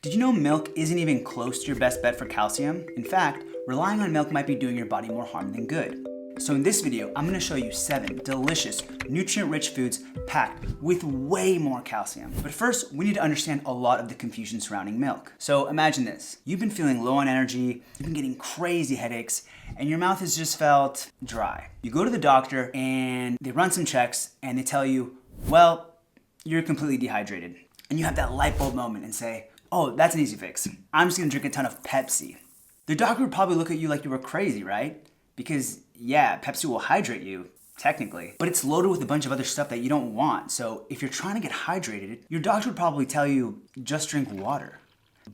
Did you know milk isn't even close to your best bet for calcium? In fact, relying on milk might be doing your body more harm than good. So in this video, I'm gonna show you 7 delicious, nutrient-rich foods packed with way more calcium. But first, we need to understand a lot of the confusion surrounding milk. So imagine this. You've been feeling low on energy, you've been getting crazy headaches, and your mouth has just felt dry. You go to the doctor and they run some checks and they tell you, well, you're completely dehydrated. And you have that light bulb moment and say, oh, that's an easy fix. I'm just gonna drink a ton of Pepsi. The doctor would probably look at you like you were crazy, right? Because yeah, Pepsi will hydrate you, technically, but it's loaded with a bunch of other stuff that you don't want. So if you're trying to get hydrated, your doctor would probably tell you, just drink water.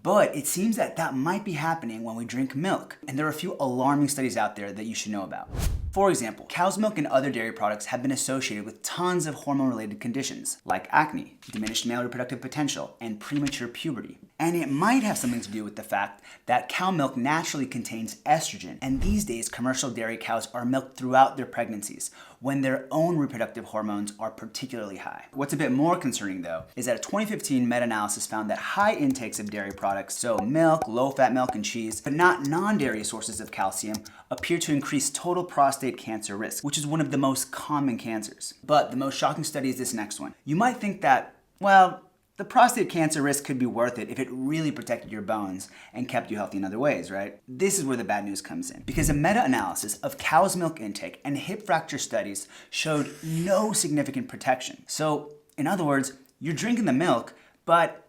But it seems that that might be happening when we drink milk. And there are a few alarming studies out there that you should know about. For example, cow's milk and other dairy products have been associated with tons of hormone-related conditions like acne, diminished male reproductive potential, and premature puberty. And it might have something to do with the fact that cow milk naturally contains estrogen, and these days commercial dairy cows are milked throughout their pregnancies when their own reproductive hormones are particularly high. What's a bit more concerning though is that a 2015 meta-analysis found that high intakes of dairy products, so milk, low-fat milk, and cheese, but not non-dairy sources of calcium, appear to increase total prostate cancer risk, which is one of the most common cancers. But the most shocking study is this next one. You might think that, well, the prostate cancer risk could be worth it if it really protected your bones and kept you healthy in other ways, right? This is where the bad news comes in. Because a meta-analysis of cow's milk intake and hip fracture studies showed no significant protection. So, in other words, you're drinking the milk, but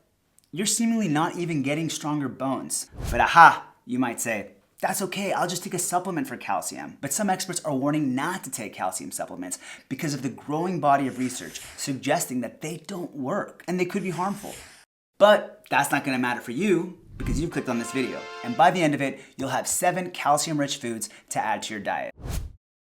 you're seemingly not even getting stronger bones. But aha, you might say, that's okay, I'll just take a supplement for calcium. But some experts are warning not to take calcium supplements because of the growing body of research suggesting that they don't work and they could be harmful. But that's not gonna matter for you because you've clicked on this video. And by the end of it, you'll have 7 calcium-rich foods to add to your diet.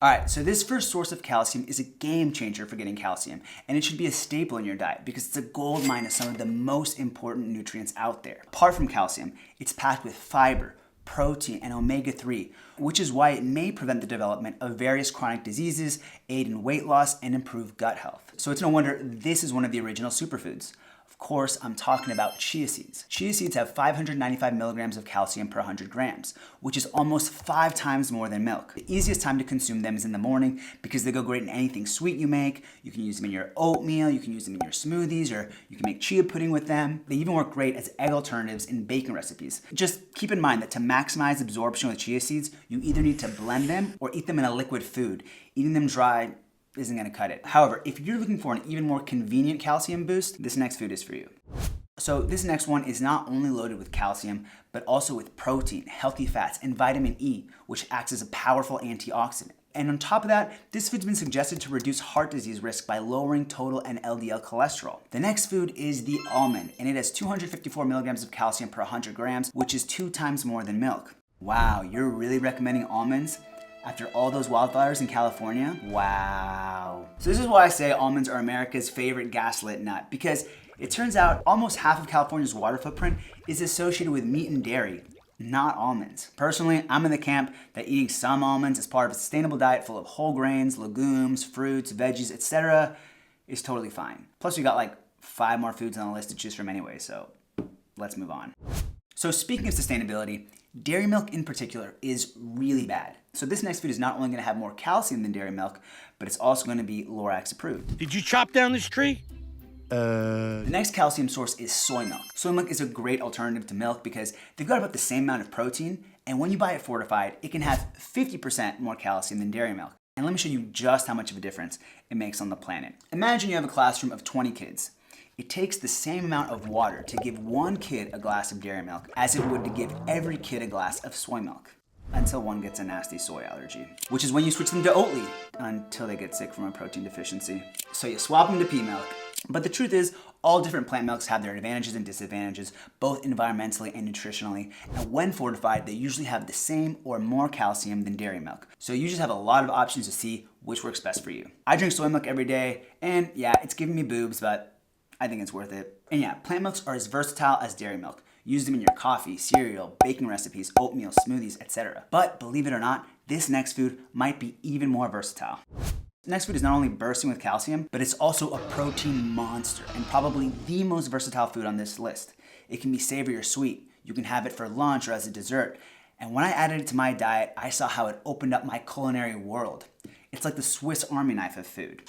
All right, so this first source of calcium is a game changer for getting calcium, and it should be a staple in your diet because it's a gold mine of some of the most important nutrients out there. Apart from calcium, it's packed with fiber, protein, and omega-3, which is why it may prevent the development of various chronic diseases, aid in weight loss, and improve gut health. So it's no wonder this is one of the original superfoods. Of course, I'm talking about chia seeds. Chia seeds have 595 milligrams of calcium per 100 grams, which is almost 5 times more than milk. The easiest time to consume them is in the morning because they go great in anything sweet you make. You can use them in your oatmeal, you can use them in your smoothies, or you can make chia pudding with them. They even work great as egg alternatives in baking recipes. Just keep in mind that to maximize absorption with chia seeds, you either need to blend them or eat them in a liquid food. Eating them dry isn't gonna cut it. However, if you're looking for an even more convenient calcium boost, this next food is for you. So this next one is not only loaded with calcium, but also with protein, healthy fats, and vitamin E, which acts as a powerful antioxidant. And on top of that, this food's been suggested to reduce heart disease risk by lowering total and LDL cholesterol. The next food is the almond, and it has 254 milligrams of calcium per 100 grams, which is 2 times more than milk. Wow, you're really recommending almonds? After all those wildfires in California? Wow. So this is why I say almonds are America's favorite gaslit nut, because it turns out almost half of California's water footprint is associated with meat and dairy, not almonds. Personally, I'm in the camp that eating some almonds as part of a sustainable diet full of whole grains, legumes, fruits, veggies, etc. is totally fine. Plus we got like 5 more foods on the list to choose from anyway, so let's move on. So speaking of sustainability, dairy milk in particular is really bad. So this next food is not only gonna have more calcium than dairy milk, but it's also gonna be Lorax approved. Did you chop down this tree? The next calcium source is soy milk. Soy milk is a great alternative to milk because they've got about the same amount of protein, and when you buy it fortified, it can have 50% more calcium than dairy milk. And let me show you just how much of a difference it makes on the planet. Imagine you have a classroom of 20 kids. It takes the same amount of water to give one kid a glass of dairy milk as it would to give every kid a glass of soy milk. Until one gets a nasty soy allergy, which is when you switch them to Oatly until they get sick from a protein deficiency. So you swap them to pea milk. But the truth is, all different plant milks have their advantages and disadvantages, both environmentally and nutritionally. And when fortified, they usually have the same or more calcium than dairy milk. So you just have a lot of options to see which works best for you. I drink soy milk every day, and yeah, it's giving me boobs, but I think it's worth it. And yeah, plant milks are as versatile as dairy milk. Use them in your coffee, cereal, baking recipes, oatmeal, smoothies, etc. But believe it or not, this next food might be even more versatile. Next food is not only bursting with calcium, but it's also a protein monster and probably the most versatile food on this list. It can be savory or sweet. You can have it for lunch or as a dessert. And when I added it to my diet, I saw how it opened up my culinary world. It's like the Swiss Army knife of food.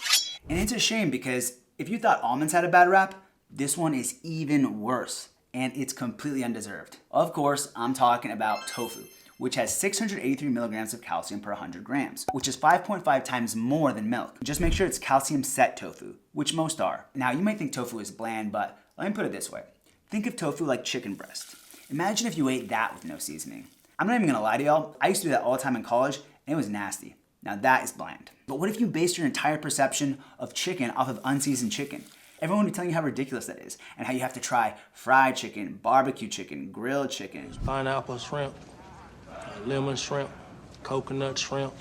And it's a shame because if you thought almonds had a bad rap, this one is even worse, and it's completely undeserved. Of course, I'm talking about tofu, which has 683 milligrams of calcium per 100 grams, which is 5.5 times more than milk. Just make sure it's calcium set tofu, which most are. Now, you might think tofu is bland, but let me put it this way. Think of tofu like chicken breast. Imagine if you ate that with no seasoning. I'm not even gonna lie to y'all, I used to do that all the time in college, and it was nasty. Now that is bland. But what if you based your entire perception of chicken off of unseasoned chicken? Everyone will be telling you how ridiculous that is, and how you have to try fried chicken, barbecue chicken, grilled chicken. Pineapple shrimp, lemon shrimp, coconut shrimp,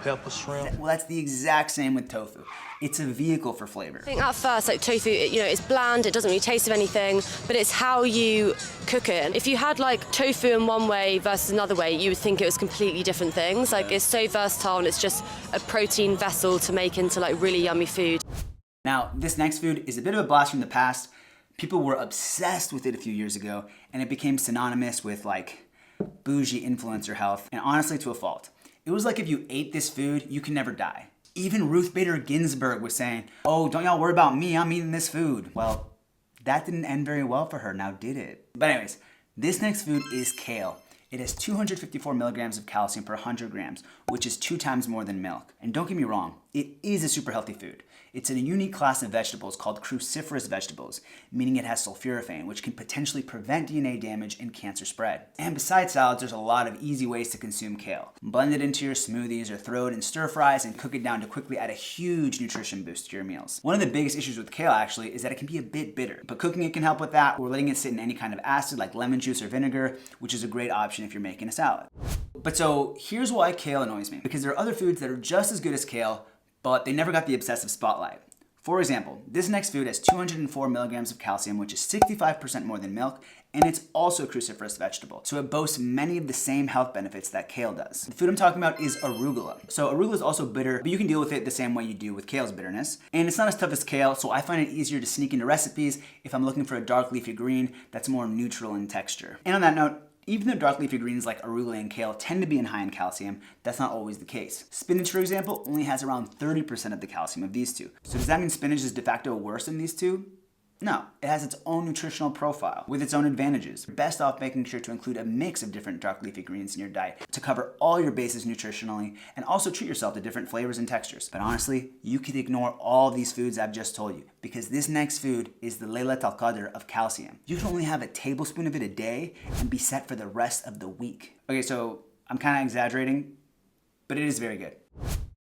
pepper shrimp. Well, that's the exact same with tofu. It's a vehicle for flavor. I think at first, like tofu, it's bland, it doesn't really taste of anything, but it's how you cook it. If you had like tofu in one way versus another way, you would think it was completely different things. Like it's so versatile and it's just a protein vessel to make into like really yummy food. Now, this next food is a bit of a blast from the past. People were obsessed with it a few years ago, and it became synonymous with like bougie influencer health, and honestly to a fault. It was like if you ate this food, you can never die. Even Ruth Bader Ginsburg was saying, oh, don't y'all worry about me, I'm eating this food. Well, that didn't end very well for her, now did it? But anyways, this next food is kale. It has 254 milligrams of calcium per 100 grams, which is 2 times more than milk. And don't get me wrong, it is a super healthy food. It's in a unique class of vegetables called cruciferous vegetables, meaning it has sulforaphane, which can potentially prevent DNA damage and cancer spread. And besides salads, there's a lot of easy ways to consume kale. Blend it into your smoothies or throw it in stir fries and cook it down to quickly add a huge nutrition boost to your meals. One of the biggest issues with kale actually is that it can be a bit bitter, but cooking it can help with that, or letting it sit in any kind of acid like lemon juice or vinegar, which is a great option if you're making a salad. But so here's why kale annoys me, because there are other foods that are just as good as kale, but they never got the obsessive spotlight. For example, this next food has 204 milligrams of calcium, which is 65% more than milk, and it's also a cruciferous vegetable. So it boasts many of the same health benefits that kale does. The food I'm talking about is arugula. So arugula is also bitter, but you can deal with it the same way you do with kale's bitterness. And it's not as tough as kale, so I find it easier to sneak into recipes if I'm looking for a dark leafy green that's more neutral in texture. And on that note, even though dark leafy greens like arugula and kale tend to be high in calcium, that's not always the case. Spinach, for example, only has around 30% of the calcium of these two. So does that mean spinach is de facto worse than these two? No, it has its own nutritional profile with its own advantages. You're best off making sure to include a mix of different dark leafy greens in your diet to cover all your bases nutritionally and also treat yourself to different flavors and textures. But honestly, you could ignore all these foods I've just told you because this next food is the Laylat al-Qadr of calcium. You can only have a tablespoon of it a day and be set for the rest of the week. Okay, so I'm kind of exaggerating, but it is very good.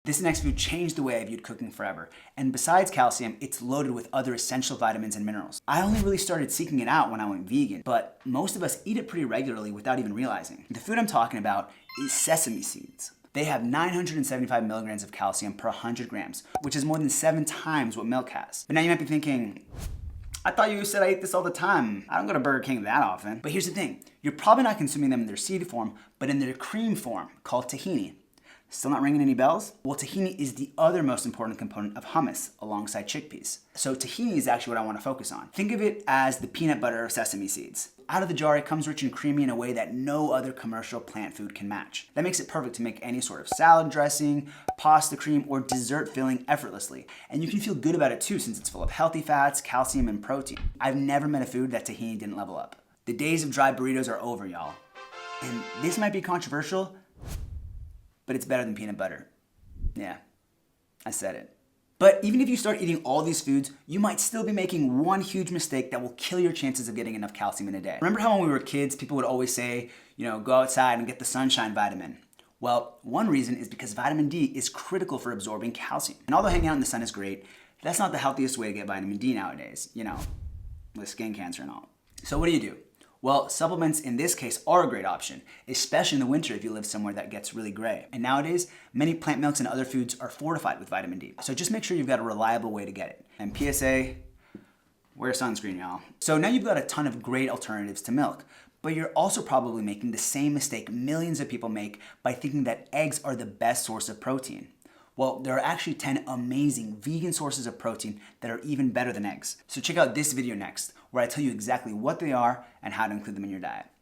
This next food changed the way I viewed cooking forever, and besides calcium, it's loaded with other essential vitamins and minerals. I only really started seeking it out when I went vegan, but most of us eat it pretty regularly without even realizing. The food I'm talking about is sesame seeds. They have 975 milligrams of calcium per 100 grams, which is more than 7 times what milk has. But now you might be thinking, I thought you said I eat this all the time. I don't go to Burger King that often. But here's the thing, you're probably not consuming them in their seed form, but in their cream form, called tahini. Still not ringing any bells? Well, tahini is the other most important component of hummus alongside chickpeas. So tahini is actually what I want to focus on. Think of it as the peanut butter of sesame seeds. Out of the jar, it comes rich and creamy in a way that no other commercial plant food can match. That makes it perfect to make any sort of salad dressing, pasta cream, or dessert filling effortlessly. And you can feel good about it too since it's full of healthy fats, calcium, and protein. I've never met a food that tahini didn't level up. The days of dry burritos are over, y'all. And this might be controversial, but it's better than peanut butter. Yeah, I said it. But even if you start eating all these foods, you might still be making one huge mistake that will kill your chances of getting enough calcium in a day. Remember how when we were kids, people would always say, go outside and get the sunshine vitamin? Well, one reason is because vitamin D is critical for absorbing calcium. And although hanging out in the sun is great, that's not the healthiest way to get vitamin D nowadays, with skin cancer and all. So what do? Well, supplements in this case are a great option, especially in the winter if you live somewhere that gets really gray. And nowadays, many plant milks and other foods are fortified with vitamin D. So just make sure you've got a reliable way to get it. And PSA, wear sunscreen, y'all. So now you've got a ton of great alternatives to milk, but you're also probably making the same mistake millions of people make by thinking that eggs are the best source of protein. Well, there are actually 10 amazing vegan sources of protein that are even better than eggs. So check out this video next, where I tell you exactly what they are and how to include them in your diet.